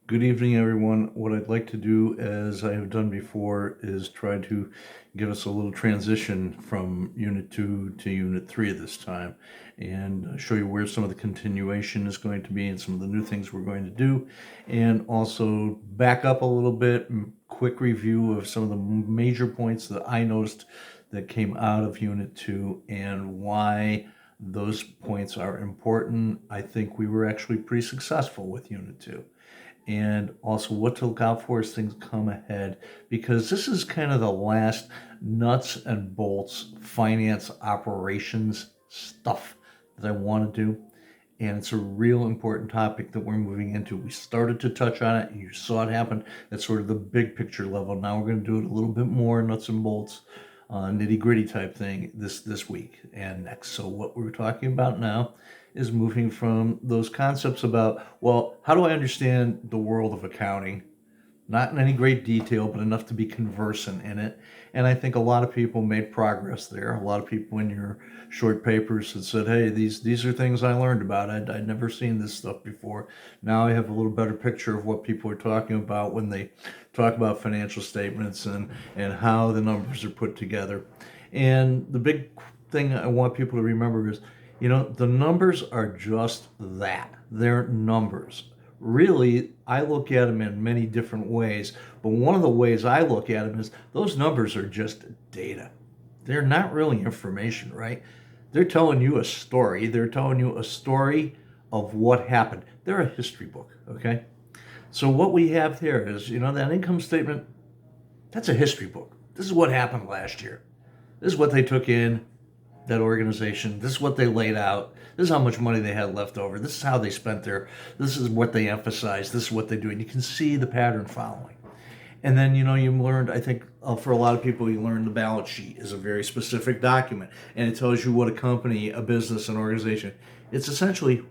Good evening, everyone. What I'd like to do, as I have done before, is try to give us a little transition from Unit 2 to Unit 3 this time and show you where some of the continuation is going to be and some of the new things we're going to do, and also back up a little bit, quick review of some of the major points that I noticed that came out of Unit 2 and why those points are important. I think we were actually pretty successful with Unit 2, and also what to look out for as things come ahead, because this is kind of the last nuts and bolts finance operations stuff that I want to do. And it's a real important topic that we're moving into. We started to touch on it, and you saw it happen at sort of the big picture level. Now we're going to do it a little bit more nuts and bolts, nitty gritty type thing this week and next. So what we're talking about now is moving from those concepts about, well, how do I understand the world of accounting? Not in any great detail, but enough to be conversant in it. And I think a lot of people made progress there. A lot of people in your short papers had said, hey, these are things I learned about. I'd never seen this stuff before. Now I have a little better picture of what people are talking about when they talk about financial statements and how the numbers are put together. And the big thing I want people to remember is, the numbers are just that. They're numbers. Really, I look at them in many different ways, but one of the ways I look at them is those numbers are just data. They're not really information, right? They're telling you a story. They're telling you a story of what happened. They're a history book, okay? So what we have here is, that income statement, that's a history book. This is what happened last year. This is what they took in, that organization. This is what they laid out. This is how much money they had left over. This is how they spent this is what they emphasized. This is what they do. And you can see the pattern following. And then, you learned, I think for a lot of people, you learned the balance sheet is a very specific document. And it tells you what a company, a business, an organization, it's essentially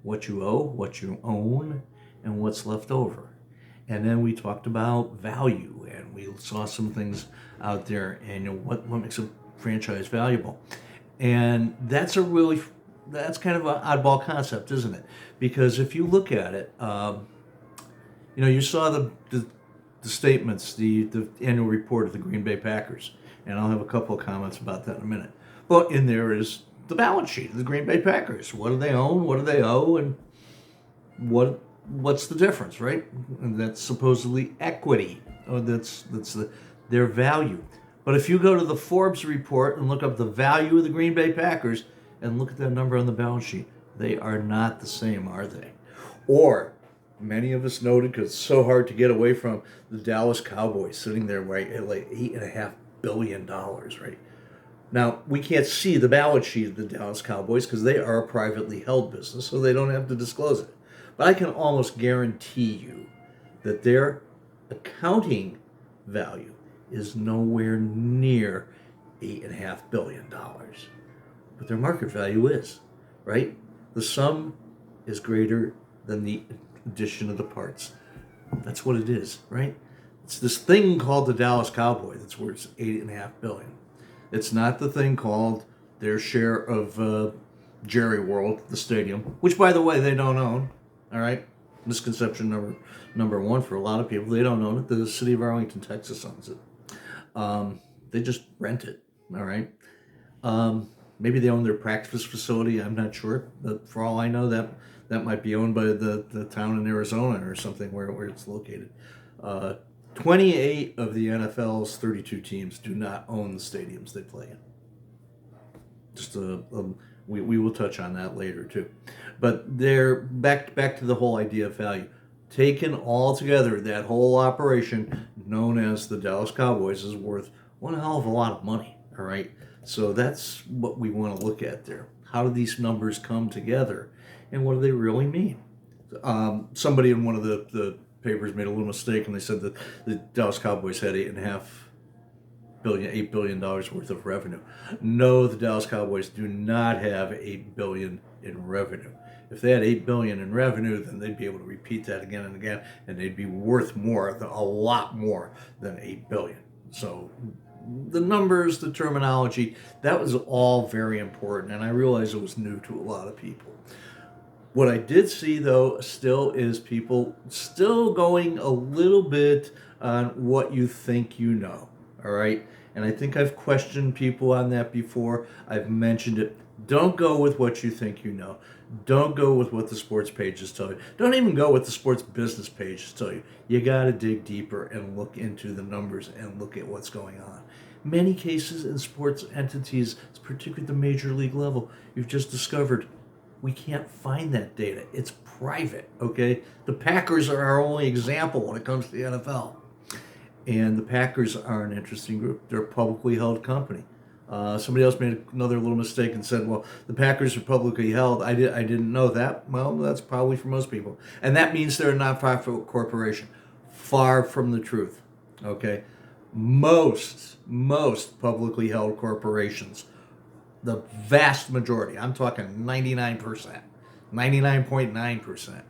what you owe, what you own, and what's left over. And then we talked about value, and we saw some things out there, and what makes a franchise valuable. And that's kind of an oddball concept, isn't it? Because if you look at it, you saw the statements, the annual report of the Green Bay Packers, and I'll have a couple of comments about that in a minute. But in there is the balance sheet of the Green Bay Packers. What do they own? What do they owe? And what's the difference, right? And that's supposedly equity. Oh, that's their value. But if you go to the Forbes report and look up the value of the Green Bay Packers and look at that number on the balance sheet, they are not the same, are they? Or many of us noted, because it's so hard to get away from, the Dallas Cowboys sitting there right at like $8.5 billion, right? Now, we can't see the balance sheet of the Dallas Cowboys because they are a privately held business, so they don't have to disclose it. But I can almost guarantee you that their accounting value is nowhere near $8.5 billion. But their market value is, right? The sum is greater than the addition of the parts. That's what it is, right? It's this thing called the Dallas Cowboy that's worth $8.5 billion. It's not the thing called their share of Jerry World, the stadium, which, by the way, they don't own. All right, misconception number one for a lot of people: they don't own it. The city of Arlington, Texas, owns it. They just rent it. All right. Maybe they own their practice facility. I'm not sure. But for all I know, that might be owned by the town in Arizona or something where it's located. 28 of the NFL's 32 teams do not own the stadiums they play in. Just we will touch on that later too. But they're back to the whole idea of value. Taken all together, that whole operation known as the Dallas Cowboys is worth one hell of a lot of money. All right. So that's what we want to look at there. How do these numbers come together, and what do they really mean? Somebody in one of the papers made a little mistake, and they said that the Dallas Cowboys had $8 billion worth of revenue. No, the Dallas Cowboys do not have $8 billion in revenue. If they had $8 billion in revenue, then they'd be able to repeat that again and again, and they'd be worth a lot more than $8 billion. So the numbers, the terminology, that was all very important, and I realized it was new to a lot of people. What I did see, though, still is people still going a little bit on what you think you know. All right. And I think I've questioned people on that before. I've mentioned it. Don't go with what you think you know. Don't go with what the sports pages tell you. Don't even go with the sports business pages tell you. You got to dig deeper and look into the numbers and look at what's going on. Many cases in sports entities, particularly at the major league level, you've just discovered we can't find that data. It's private, okay? The Packers are our only example when it comes to the NFL. And the Packers are an interesting group. They're a publicly held company. Somebody else made another little mistake and said, well, the Packers are publicly held. I didn't know that. Well, that's probably for most people. And that means they're a non-profit corporation. Far from the truth, okay? Most publicly held corporations, the vast majority, I'm talking 99%, 99.9%,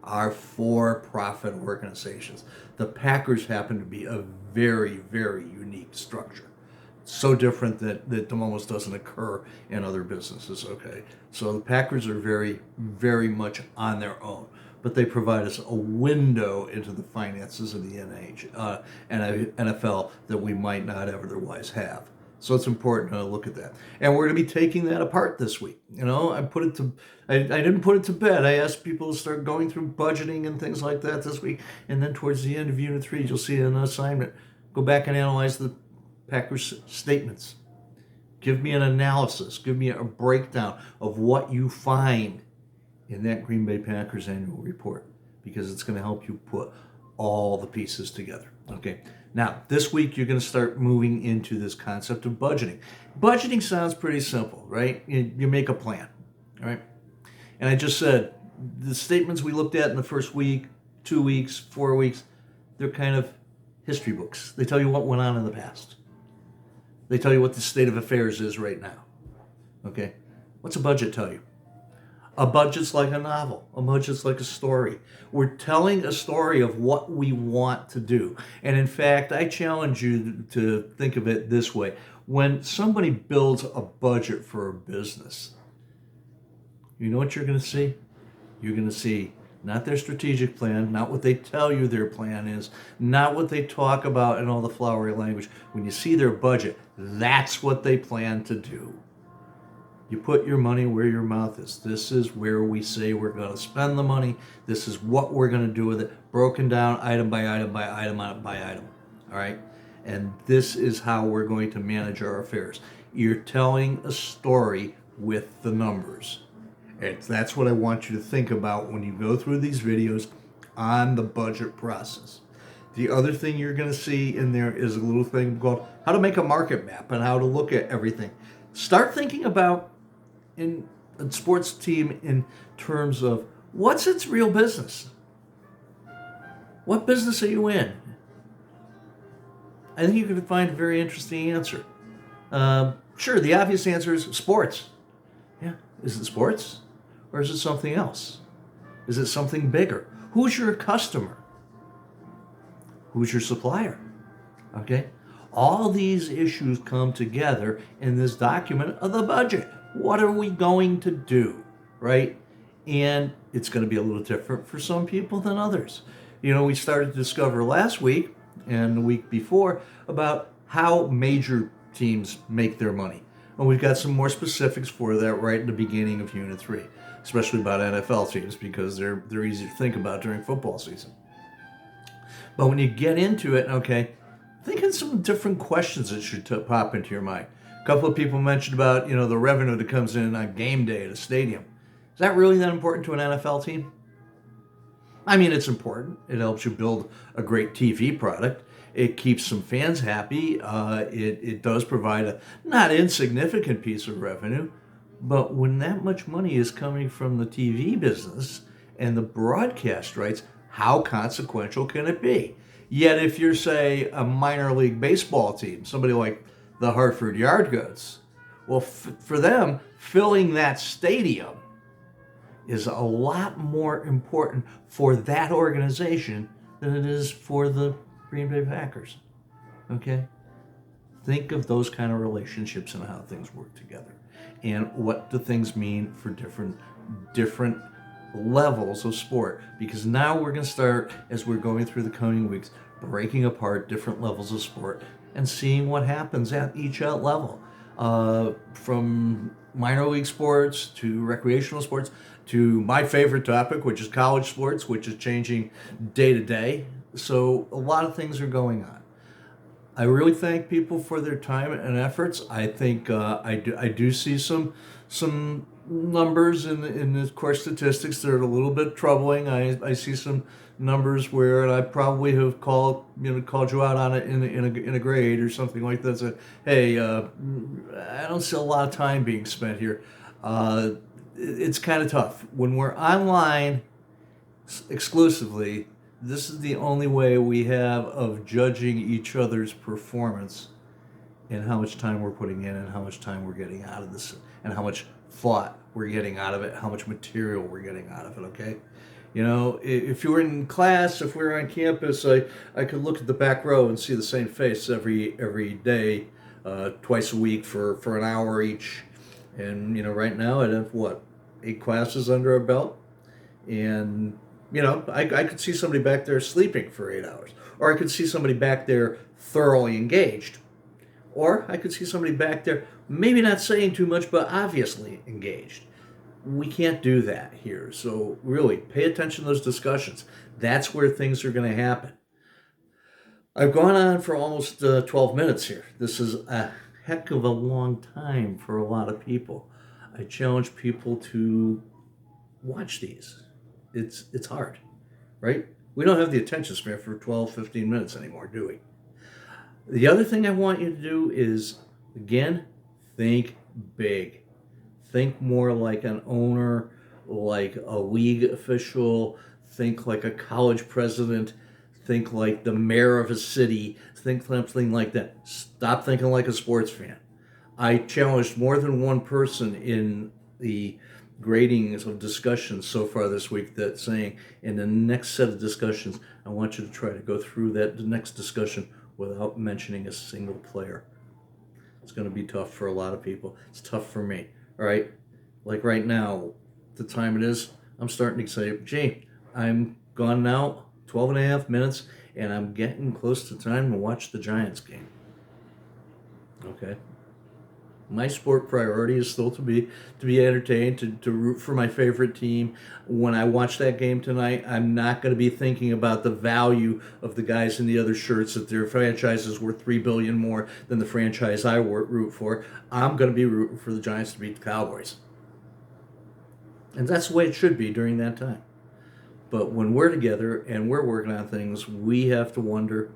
are for-profit organizations. The Packers happen to be a very, very unique structure. So different that almost doesn't occur in other businesses, okay? So the Packers are very, very much on their own, but they provide us a window into the finances of the NFL that we might not otherwise have. So it's important to look at that. And we're going to be taking that apart this week. You know, I didn't put it to bed. I asked people to start going through budgeting and things like that this week. And then towards the end of Unit 3, you'll see an assignment. Go back and analyze the Packers statements. Give me an analysis. Give me a breakdown of what you find in that Green Bay Packers annual report, because it's going to help you put all the pieces together. Okay. Now, this week you're going to start moving into this concept of budgeting. Budgeting sounds pretty simple, right? You make a plan, all right? And I just said the statements we looked at in the first week, 2 weeks, 4 weeks, they're kind of history books. They tell you what went on in the past. They tell you what the state of affairs is right now. Okay? What's a budget tell you? A budget's like a novel. A budget's like a story. We're telling a story of what we want to do. And in fact, I challenge you to think of it this way. When somebody builds a budget for a business, you know what you're going to see? You're going to see not their strategic plan, not what they tell you their plan is, not what they talk about in all the flowery language. When you see their budget, that's what they plan to do. You put your money where your mouth is. This is where we say we're going to spend the money. This is what we're going to do with it, broken down item by item by item by item. All right? And this is how we're going to manage our affairs. You're telling a story with the numbers. That's what I want you to think about when you go through these videos on the budget process. The other thing you're going to see in there is a little thing called how to make a market map and how to look at everything. Start thinking about in a sports team in terms of what's its real business? What business are you in? I think you could find a very interesting answer. Sure, the obvious answer is sports. Yeah, is it sports? Or is it something else? Is it something bigger? Who's your customer? Who's your supplier? Okay? All these issues come together in this document of the budget. What are we going to do, right? And it's going to be a little different for some people than others. You know, we started to discover last week and the week before about how major teams make their money. And we've got some more specifics for that right in the beginning of Unit 3, especially about NFL teams because they're easy to think about during football season. But when you get into it, okay, think of some different questions that should pop into your mind. A couple of people mentioned about, you know, the revenue that comes in on game day at a stadium. Is that really that important to an NFL team? I mean, it's important. It helps you build a great TV product. It keeps some fans happy. It does provide a not insignificant piece of revenue. But when that much money is coming from the TV business and the broadcast rights, how consequential can it be? Yet if you're, say, a minor league baseball team, somebody like the Hartford Yardgoats, well, for them, filling that stadium is a lot more important for that organization than it is for the Green Bay Packers. Okay? Think of those kind of relationships and how things work together. And what do things mean for different levels of sport, because now we're going to start, as we're going through the coming weeks, breaking apart different levels of sport and seeing what happens at each level. From minor league sports to recreational sports to my favorite topic, which is college sports, which is changing day to day. So a lot of things are going on. I really thank people for their time and efforts. I think I do see some numbers in the core statistics that are a little bit troubling. I see some numbers where I probably have called you out on it in a grade or something like that. Say, hey, I don't see a lot of time being spent here. It's kind of tough when we're online exclusively. This is the only way we have of judging each other's performance and how much time we're putting in and how much time we're getting out of this and how much thought we're getting out of it, how much material we're getting out of it, okay? You know, if you were in class, if we were on campus, I could look at the back row and see the same face every day, twice a week for an hour each. And, you know, right now I'd have, 8 classes under our belt? And I could see somebody back there sleeping for 8 hours. Or I could see somebody back there thoroughly engaged. Or I could see somebody back there maybe not saying too much, but obviously engaged. We can't do that here. So really, pay attention to those discussions. That's where things are going to happen. I've gone on for almost 12 minutes here. This is a heck of a long time for a lot of people. I challenge people to watch these. It's hard, right? We don't have the attention span for 12, 15 minutes anymore, do we? The other thing I want you to do is, again, think big. Think more like an owner, like a league official. Think like a college president. Think like the mayor of a city. Think something like that. Stop thinking like a sports fan. I challenged more than one person in the gradings of discussions so far this week that saying in the next set of discussions, I want you to try to go through the next discussion without mentioning a single player. It's going to be tough for a lot of people. It's tough for me. All right. Like right now, the time it is, I'm starting to say, gee, I'm gone now 12 and a half minutes and I'm getting close to time to watch the Giants game. Okay. My sport priority is still to be entertained, to root for my favorite team. When I watch that game tonight, I'm not going to be thinking about the value of the guys in the other shirts, that their franchise is worth $3 billion more than the franchise I root for. I'm going to be rooting for the Giants to beat the Cowboys. And that's the way it should be during that time. But when we're together and we're working on things, we have to wonder,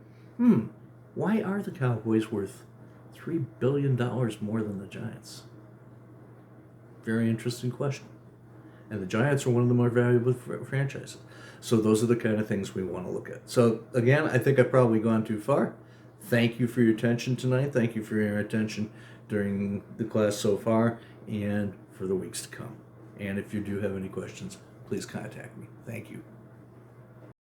why are the Cowboys worth $3 billion more than the Giants? Very interesting question. And the Giants are one of the more valuable franchises. So those are the kind of things we want to look at. So again, I think I've probably gone too far. Thank you for your attention tonight. Thank you for your attention during the class so far and for the weeks to come. And if you do have any questions, please contact me. Thank you.